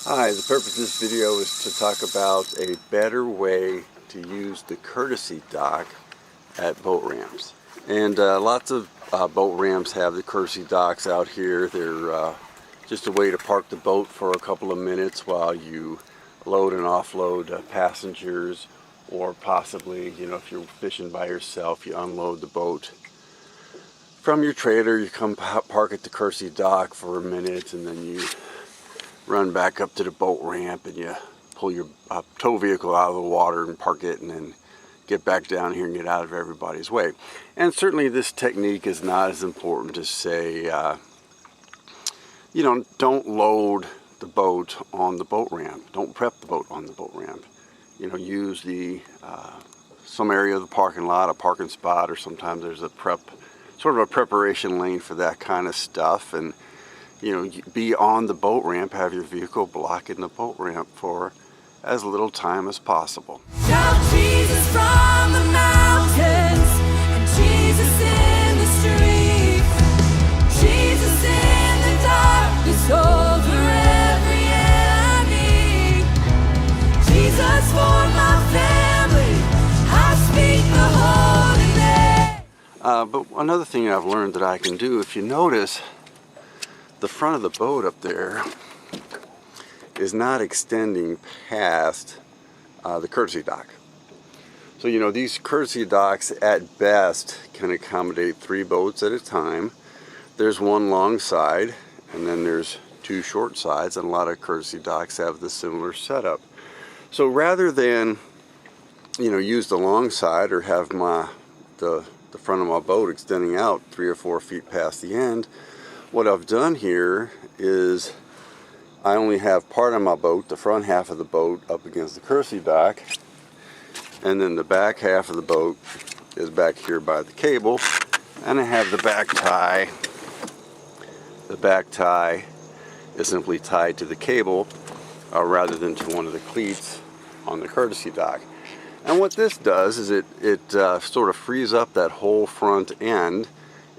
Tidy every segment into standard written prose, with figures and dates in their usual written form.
Hi, the purpose of this video is to talk about a better way to use the courtesy dock at boat ramps. And lots of boat ramps have the courtesy docks out here. They're just a way to park the boat for a couple of minutes while you load and offload passengers, or possibly, if you're fishing by yourself, you unload the boat from your trailer, you come park at the courtesy dock for a minute, and then you run back up to the boat ramp and you pull your tow vehicle out of the water and park it, and then get back down here and get out of everybody's way. And certainly this technique is not as important to say, don't load the boat on the boat ramp. Don't prep the boat on the boat ramp. Use some area of the parking lot, a parking spot, or sometimes there's a sort of a preparation lane for that kind of stuff. And be on the boat ramp, have your vehicle blocking the boat ramp for as little time as possible. Shout Jesus from the mountains, and Jesus in the streets, Jesus in the darkness over every enemy, Jesus for my family, I speak the holy name. But another thing I've learned that I can do, if you notice, the front of the boat up there is not extending past the courtesy dock. So these courtesy docks at best can accommodate 3 boats at a time. There's one long side and then there's 2 short sides, and a lot of courtesy docks have the similar setup. So rather than use the long side or have the front of my boat extending out 3 or 4 feet past the end, what I've done here is I only have part of my boat, the front half of the boat, up against the courtesy dock, and then the back half of the boat is back here by the cable, and I have the back tie. The back tie is simply tied to the cable rather than to one of the cleats on the courtesy dock. And what this does is it sort of frees up that whole front end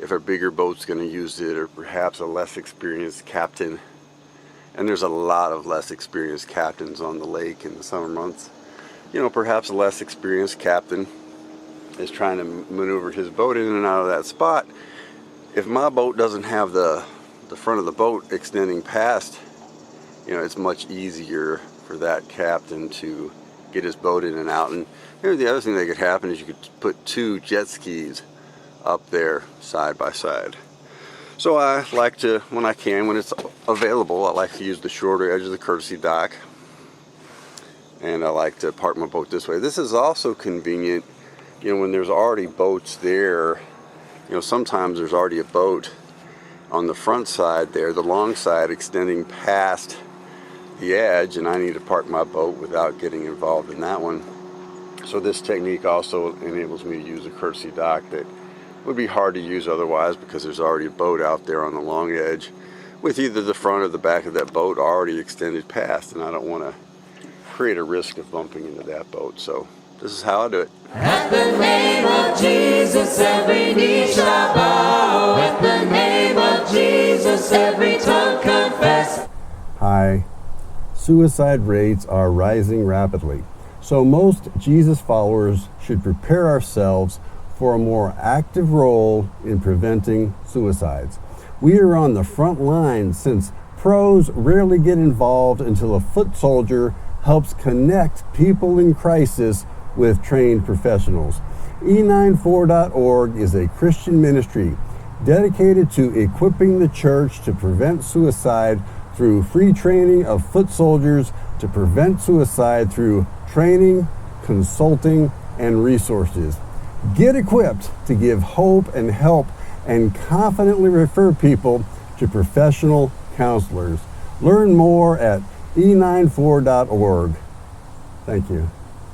if a bigger boat's going to use it, or perhaps a less experienced captain. And there's a lot of less experienced captains on the lake in the summer months. Perhaps a less experienced captain is trying to maneuver his boat in and out of that spot. If my boat doesn't have the front of the boat extending past, it's much easier for that captain to get his boat in and out. And the other thing that could happen is you could put 2 jet skis up there side by side. So I like to, when it's available, I like to use the shorter edge of the courtesy dock, and I like to park my boat this way. This is also convenient, when there's already boats there. Sometimes there's already a boat on the front side there, the long side extending past the edge, and I need to park my boat without getting involved in that one. So this technique also enables me to use a courtesy dock that would be hard to use otherwise, because there's already a boat out there on the long edge with either the front or the back of that boat already extended past, and I don't want to create a risk of bumping into that boat. So this is how I do it. At the name of Jesus, every knee shall bow. At the name of Jesus, every tongue confess. Hi. Suicide rates are rising rapidly, so most Jesus followers should prepare ourselves for a more active role in preventing suicides. We are on the front line, since pros rarely get involved until a foot soldier helps connect people in crisis with trained professionals. E94.org is a Christian ministry dedicated to equipping the church to prevent suicide through free training of foot soldiers to prevent suicide through training, consulting, and resources. Get equipped to give hope and help, and confidently refer people to professional counselors. Learn more at e94.org. Thank you.